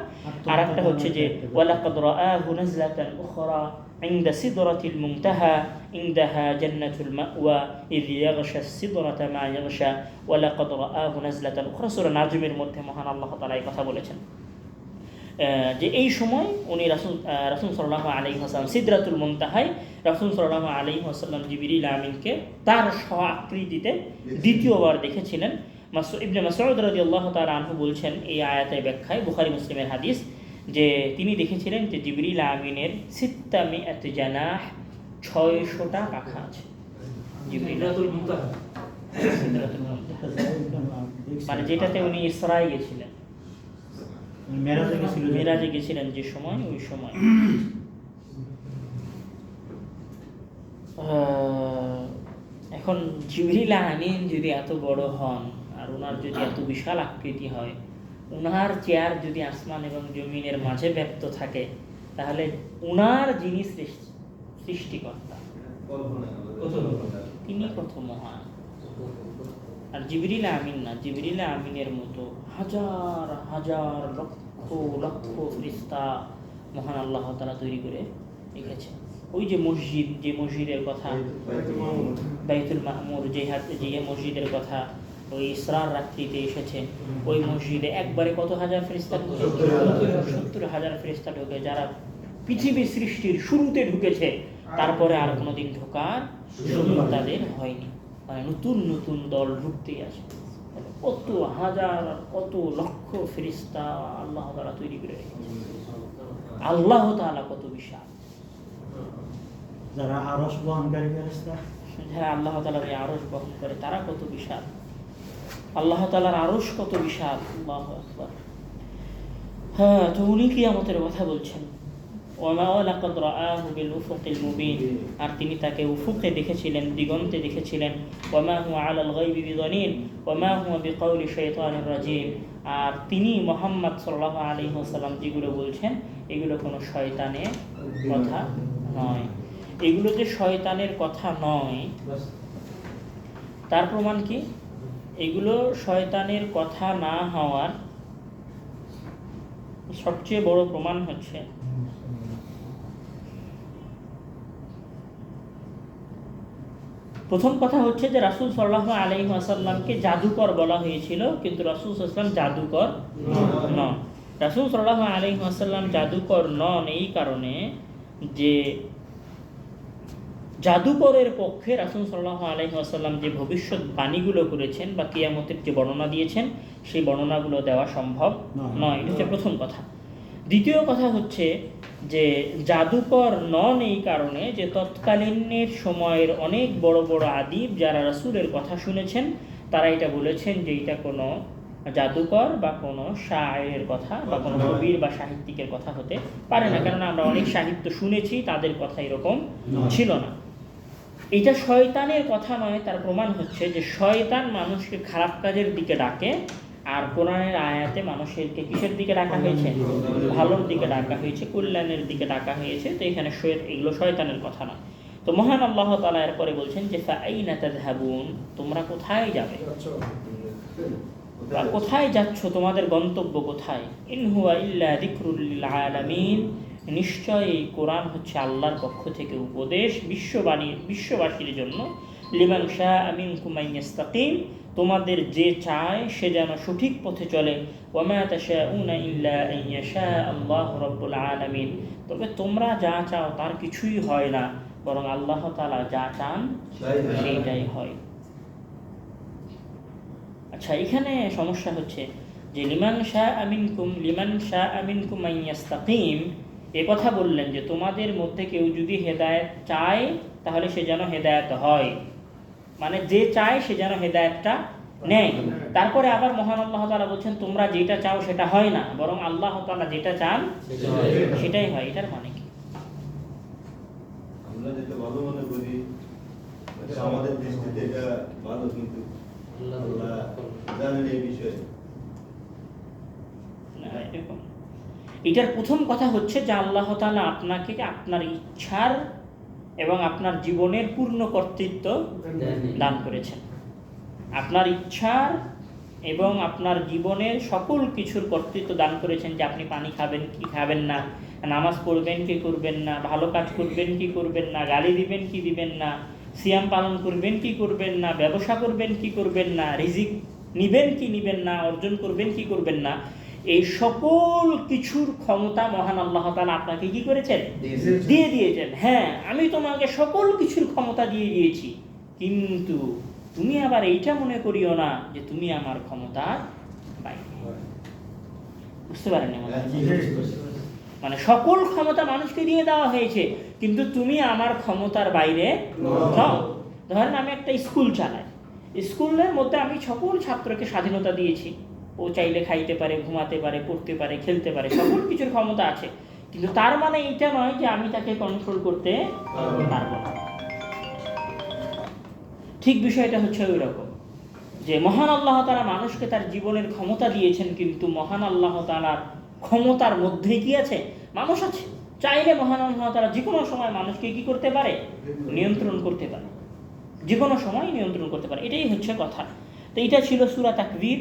আর একটা হচ্ছে যে ওয়ালাকাদ রাআহু নাজলাতান উখরা ইনদা সিদরাতিল মুনতাহা ইনদাহা জান্নাতুল মাওয়া ইয ইয়াগশাস সিদরাতা মা ইয়াগশা ওয়ালাকাদ রাআহু নাজলাতান উখরা। সূরা নাজমের মধ্যে মহান আল্লাহ তাআলা এই কথা বলেছেন যে এই সময় উনি রাসূল সাল্লাল্লাহু আলাইহি ওয়াসাল্লাম সিদরাতুল মুনতাহায় রাসূল সাল্লাল্লাহু আলাইহি ওয়াসাল্লাম জিবরিল আমিনকে তার স্ব আকৃতিতে 2য় বার দেখেছিলেন। ইবনে মাসউদ রাদিয়াল্লাহু তাআলা আনহু বলছেন এই আয়াতের ব্যাখ্যায়, বুখারী মুসলিমের হাদিস, যে তিনি দেখেছিলেন যে জিবরিল আমিনের 600 জানাহ, 600টা পাখা আছে। জিবরিল মুনতাহা, সিদরাতুল মুনতাহা, মানে যেটাতে উনি ইসরায় গেছিলেন, মেরাজে গেছিলেন যে সময়, ওই সময়। এখন জিবরিল আমিন যদি এত বড় হন আর ওনার যদি এত বিশাল আকৃতি হয়, ওনার চেয়ার যদি আসমান এবং জমিনের মাঝে ব্যক্ত থাকে, তাহলে ওনার যিনি সৃষ্টিকর্তা তিনি কত মহান। আর জিবরিল আমিন না, জিবরিল আমিনের মতো হাজার হাজার লক্ষ লক্ষ ফেরেশতা মহান আল্লাহ তাআলা তৈরি করে রেখেছেন। ওই যে মসজিদ, যে মসজিদের কথা, বাইতুল মামুর, যে মসজিদের কথা ওই ইসরার রাত্রিতে এসেছে, ওই মসজিদে একবারে কত হাজার ফেরেশতা ঢুকে? 70,000 ফেরেশতা ঢুকে, যারা পৃথিবীর সৃষ্টির শুরুতে ঢুকেছে, তারপরে আর কোনোদিন ঢোকার সুযোগ তাদের হয়নি। মানে নতুন নতুন দল ঢুকতেই আছে। কত হাজার, কত লক্ষ ফেরেশতা আল্লাহ তাআলা তৈরি করে রেখেছেন। আল্লাহ তাআলা কত বিশাল। যারা আরশ বহনকারী ফেরেশতা, যারা আল্লাহ তাআলার এই আরশ বহন করে, তারা কত বিশাল। আল্লাহ তাআলার আরশ কত বিশাল, আল্লাহু আকবার। হ্যাঁ, তো উনি কিয়ামতের কথা বলছেন, ওয়া লাকাদ রাআহু বিল উফুকিল মুবিন, আর তিনি তাকে উফুকে দেখেছিলেন, দিগন্তে দেখেছিলেন। ওয়া মা হুয়া আলাল গায়বি বিযানিন ওয়া মা হুয়া বিকাউলি শাইতানির রাজিম, আর তিনি মুহাম্মদ সাল্লাল্লাহু আলাইহি ওয়াসাল্লাম যেগুলো বলছেন, এগুলো কোনো শয়তানের কথা নয়। এগুলো যে শয়তানের কথা নয়, তার প্রমাণ কি? এগুলো শয়তানের কথা না হওয়ার সবচেয়ে বড় প্রমাণ হচ্ছে প্রথম কথা হচ্ছে যে রাসূল সাল্লাল্লাহু আলাইহি ওয়াসাল্লামকে জাদুকর বলা হয়েছিল, কিন্তু রাসূল সাল্লাল্লাহু আলাইহি ওয়াসাল্লাম জাদুকর নন। রাসূল সাল্লাল্লাহু আলাইহি ওয়াসাল্লাম জাদুকর নন এই কারণে যে জাদুকরের পক্ষে রাসূল সাল্লাল্লাহু আলাইহি ওয়াসাল্লাম যে ভবিষ্যৎবাণীগুলো করেছেন বা কিয়ামতের যে বর্ণনা দিয়েছেন, সেই বর্ণনাগুলো দেওয়া সম্ভব নয়। এটা হচ্ছে প্রথম কথা। দ্বিতীয় কথা হচ্ছে যে জাদুকর নন এই কারণে যে তৎকালীনের সময়ের অনেক বড় বড় আদিব যারা রাসূলের কথা শুনেছেন তারা এটা বলেছেন যে এটা কোনো জাদুকর বা কোনো শায়ের কথা বা কোনো কবির বা সাহিত্যিকের কথা হতে পারে না, কেননা আমরা অনেক সাহিত্য শুনেছি তাদের কথা এরকম ছিল না। এটা শয়তানের কথা নয়, তার প্রমাণ হচ্ছে যে শয়তান মানুষকে খারাপ কাজের দিকে ডাকে, আর কোরআনের আয়াতে মানুষকে কিসের দিকে ডাকা হয়েছে? ভালোর দিকে ডাকা হয়েছে, কল্যাণের দিকে ডাকা হয়েছে। তো এখানে এগুলো শয়তানের কথা না। তো মহান আল্লাহ তাআলা এরপরে বলছেন যে ফাআইনা তাযহাবুন, তোমরা কোথায় যাবে বা কোথায় যাচ্ছ, তোমাদের গন্তব্য কোথায়? ইন হুয়া ইল্লা যিকরুল লিল আলামিন, নিশ্চয় এই কোরআন হচ্ছে আল্লাহর পক্ষ থেকে উপদেশ বিশ্ববাসীর জন্য। লিমান শাআ মিনকুম আন ইস্তাকিম, তোমাদের যে চায় সে যেন সঠিক পথে চলে। ওয়া মা তাশাউনা ইল্লা আন ইয়াশা আল্লাহু রাব্বুল আলামিন, তবে তোমরা যা চাও তার কিছুই হয় না, বরং আল্লাহ তাআলা যা চান সেইটাই হয়। আচ্ছা, এখানে সমস্যা হচ্ছে যে লিমান শাআ মিনকুম আন ইস্তাকিম, এ কথা বললেন যে তোমাদের মধ্যে কেউ যদি হেদায়েত চায় তাহলে সে যেন হেদায়েত হয়, মানে যে চায় সে যেন হেদায়েতটা নেয়। তারপরে আবার মহান আল্লাহ তাআলা বলছেন তোমরা যেটা চাও সেটা হয় না, বরং আল্লাহ তাআলা যেটা চান সেটাই হয়। এটার মানে কি? আমরা যেটা ভালো মনে করি এটা আমাদের দৃষ্টিতে এটা ভালো, কিন্তু আল্লাহ জানেন এই বিষয়ে। এরকম এটার প্রথম কথা হচ্ছে যে আল্লাহ তাআলা আপনাকে আপনার ইচ্ছার এবং আপনার জীবনের পূর্ণ কর্তৃত্ব দান করেছেন। আপনার ইচ্ছার এবং আপনার জীবনের সকল কিছুর কর্তৃত্ব দান করেছেন, যে আপনি পানি খাবেন কি খাবেন না, নামাজ পড়বেন কি করবেন না, ভালো কাজ করবেন কি করবেন না, গালি দিবেন কি দিবেন না, সিয়াম পালন করবেন কি করবেন না, ব্যবসা করবেন কি করবেন না, রিজিক নিবেন কি নিবেন না, অর্জন করবেন কি করবেন না, এই সকল কিছুর ক্ষমতা মহান আল্লাহ তাআলা আপনাকে কি করেছেন? দিয়ে দিয়েছেন। হ্যাঁ, আমি তোমাকে সকল কিছুর ক্ষমতা দিয়ে দিয়েছি, কিন্তু তুমি আবার এইটা মনে করিও না যে তুমি আমার ক্ষমতার বাইরে। বুঝতে পারেননি? মানে সকল ক্ষমতা মানুষকে দিয়ে দেওয়া হয়েছে, কিন্তু তুমি আমার ক্ষমতার বাইরে নও। ধরেন আমি একটা স্কুল চালাই, স্কুলের মধ্যে আমি সকল ছাত্রকে স্বাধীনতা দিয়েছি, ও চাইলে খাইতে পারে, ঘুমাতে পারে, পড়তে পারে, খেলতে পারে, সকল কিছুর ক্ষমতা আছে, কিন্তু তার মানে এটা নয় যে আমি তাকে কন্ট্রোল করতে পারবো না। ঠিক বিষয়টা হচ্ছে ওই রকম যে মহান আল্লাহ তাআলা মানুষকে তার জীবনের ক্ষমতা দিয়েছেন, কিন্তু মহান আল্লাহ তাআলার ক্ষমতার মধ্যে কি আছে? মানুষ আছে। চাইলে মহান আল্লাহ তাআলা যে কোনো সময় মানুষকে কি করতে পারে? নিয়ন্ত্রণ করতে পারে, যে কোনো সময় নিয়ন্ত্রণ করতে পারে। এটাই হচ্ছে কথা। তো এটা ছিল সূরা তাকবীর।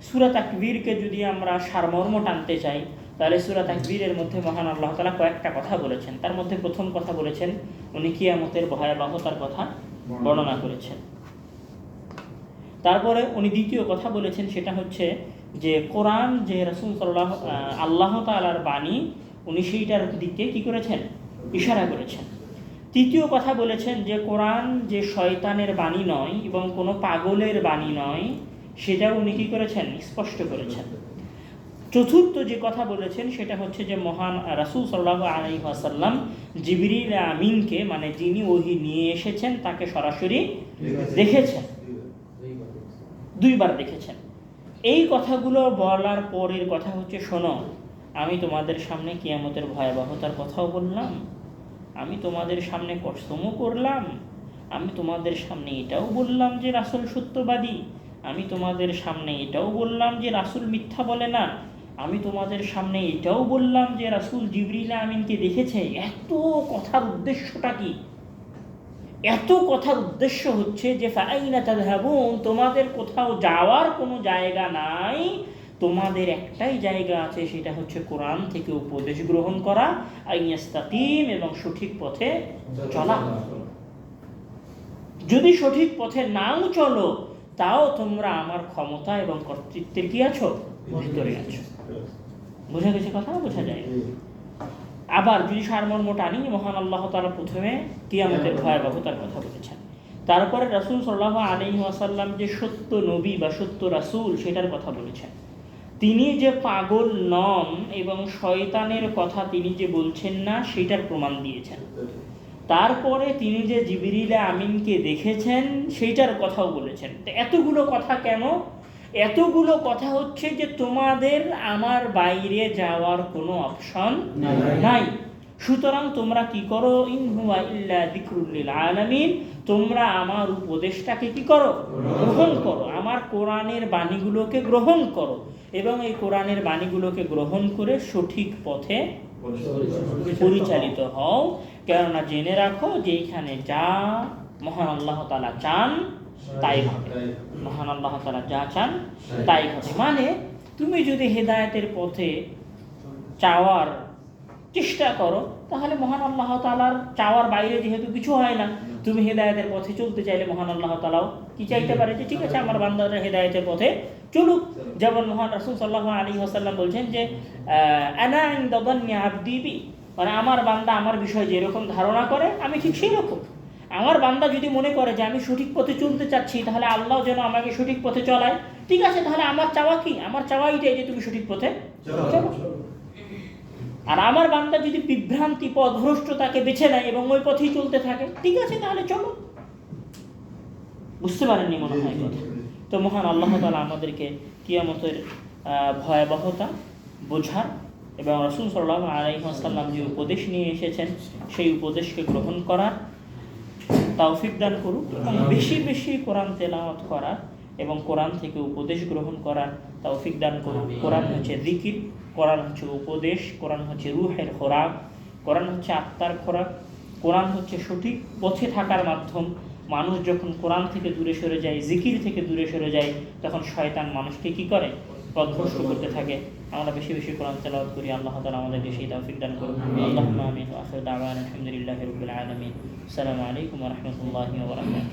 সূরা তাকবীরকে যদি আমরা সারমর্ম টানতে চাই, তাহলে সূরা তাকবীরের মধ্যে মহান আল্লাহ তাআলা কয়েকটা কথা বলেছেন। তার মধ্যে প্রথম কথা বলেছেন, উনি কিয়ামতের ভয়াবহতার কথা বর্ণনা করেছেন। তারপরে উনি দ্বিতীয় কথা বলেছেন, সেটা হচ্ছে যে কোরআন যে রাসূল সাল্লাল্লাহু আল্লাহ তাআলার বাণী, উনি সেইটার দিকে কি করেছেন? ইশারা করেছেন। তৃতীয় কথা বলেছেন যে কোরআন যে শয়তানের বাণী নয় এবং কোনো পাগলের বাণী নয়, সেটাও উনি কি করেছেন? স্পষ্ট করেছেন। চতুর্থ যে কথা বলেছেন সেটা হচ্ছে যে মহান রাসূল সাল্লাল্লাহু আলাইহি ওয়াসাল্লাম জিবরিল আমিনকে, মানে যিনি ওহী নিয়ে এসেছেন, তাকে সরাসরি দেখেছেন, দুইবার দেখেছেন। এই কথাগুলো বলার পরের কথা হচ্ছে, শোনো, আমি তোমাদের সামনে কিয়ামতের ভয়াবহতার কথাও বললাম, আমি তোমাদের সামনে কসমও করলাম, আমি তোমাদের সামনে এটাও বললাম যে রাসূল সত্যবাদী, আমি তোমাদের সামনে এটাও বললাম যে রাসূল মিথ্যা বলে না, আমি তোমাদের সামনে এটাও বললাম যে রাসূল জিবরিল আমিনকে দেখেছে। এত কথার উদ্দেশ্যটা কি? এত কথার উদ্দেশ্য হচ্ছে যে ফাআইনা তাযহাবুন, তোমাদের কোথাও যাওয়ার কোনো জায়গা নাই, তোমাদের একটাই জায়গা আছে, সেটা হচ্ছে কোরআন থেকে উপদেশ গ্রহণ করা, আইয়াস্তাকিম, এবং সঠিক পথে চলা। যদি সঠিক পথে নাও চলো, তাও তোমরা আমার ক্ষমতা এবং কর্তৃত্বের কি আছো? ভিতরে আছো। বোঝা গেছে কথা? বোঝা যায়। আবার যদি সারমর্ম টানি, মহান আল্লাহ তাআলা প্রথমে কিয়ামতের ভয়াবহতার কথা বলেছেন, তারপরে রাসূল সাল্লাল্লাহু আলাইহি ওয়াসাল্লাম যে সত্য নবী বা সত্য রাসূল সেটার কথা বলেছেন, তিনি যে পাগল নন এবং শয়তানের কথা তিনি যে বলছেন না সেটার প্রমাণ দিয়েছেন। তারপরে তিনি যে জিবরিল আমিনকে দেখেছেন সেইটার কথাও বলেছেন। তো এতগুলো কথা কেন? এতগুলো কথা হচ্ছে যে তোমাদের আমার বাইরে যাওয়ার কোনো অপশন নাই। সুতরাং তোমরা কি করো, ইন হুয়া ইল্লা যিকরুল লিল আলামিন, তোমরা আমার উপদেশটাকে কি করো, গ্রহণ করো, আমার কোরআনের বাণীগুলোকে গ্রহণ করো এবং এই কোরআনের বাণীগুলোকে গ্রহণ করে সঠিক পথে পরিচালিত হও। কেননা জেনে রাখো যে এইখানে যা মহান আল্লাহ তাআলা চান তাই হবে, মহান আল্লাহ তাআলা যা চান তাই হবে। মানে তুমি যদি হেদায়েতের পথে চাওয়ার চেষ্টা করো তাহলে মহান আল্লাহ তাআলার চাওয়ার বাইরে যেহেতু কিছু হয় না, তুমি হেদায়েতের পথে চলতে চাইলে মহান আল্লাহ তাআলাও কি চাইতে পারে যে ঠিক আছে আমার বান্দারা হেদায়েতের পথে চলুক। যেমন মহান রাসূল সাল্লাল্লাহু আলাইহি ওয়াসাল্লাম বলছেন যে আনা ইনদা যান্নি আবদি বি, মানে আমার বান্দা আমার বিষয়ে যেরকম ধারণা করে আমি ঠিক সেই রকম। আমার বান্দা যদি মনে করে যে আমি সঠিক পথে চলতে চাচ্ছি তাহলে আল্লাহ যেন আমাকে সঠিক পথে চলায়, ঠিক আছে তাহলে আমার চাওয়া কি, আমার চাওয়া এটাই যে তুমি সঠিক পথে চলো। আর আমার বান্দা যদি বিভ্রান্তি পথভ্রষ্টতাকে বেছে নেয় এবং ওই পথেই চলতে থাকে, ঠিক আছে তাহলে চলো। বুঝতে পারেননি মনে হয় কথা। তো মহান আল্লাহ তাআলা আমাদেরকে কিয়ামতের ভয়াবহতা বোঝার এবং রাসূল সাল্লাল্লাহু আলাইহি ওয়াসাল্লাম যে উপদেশ নিয়ে এসেছেন সেই উপদেশকে গ্রহণ করার তৌফিক দান করুক এবং বেশি বেশি কোরআন তেলাওয়াত করার এবং কোরআন থেকে উপদেশ গ্রহণ করার তৌফিক দান করুক। কোরআন হচ্ছে জিকির, কোরআন হচ্ছে উপদেশ, কোরআন হচ্ছে রূহের খোরাক, কোরআন হচ্ছে আত্মার খোরাক, কোরআন হচ্ছে সঠিক পথে থাকার মাধ্যম। মানুষ যখন কোরআন থেকে দূরে সরে যায়, জিকির থেকে দূরে সরে যায়, তখন শয়তান মানুষকে কি করে, পথভ্রষ্ট করতে থাকে। আমরা বেশি বেশি কোরআন তেলাওয়াত করি। আল্লাহ তাআলা আমাদেরকে সেই তৌফিক দান করুন। আল্লাহুম্মা আমিন ওয়া আখিরু দাওয়ানা আলহামদুলিল্লাহি রাব্বিল আলামিন। আসসালামু আলাইকুম ওয়া রাহমাতুল্লাহি ওয়া বারাকাতুহু।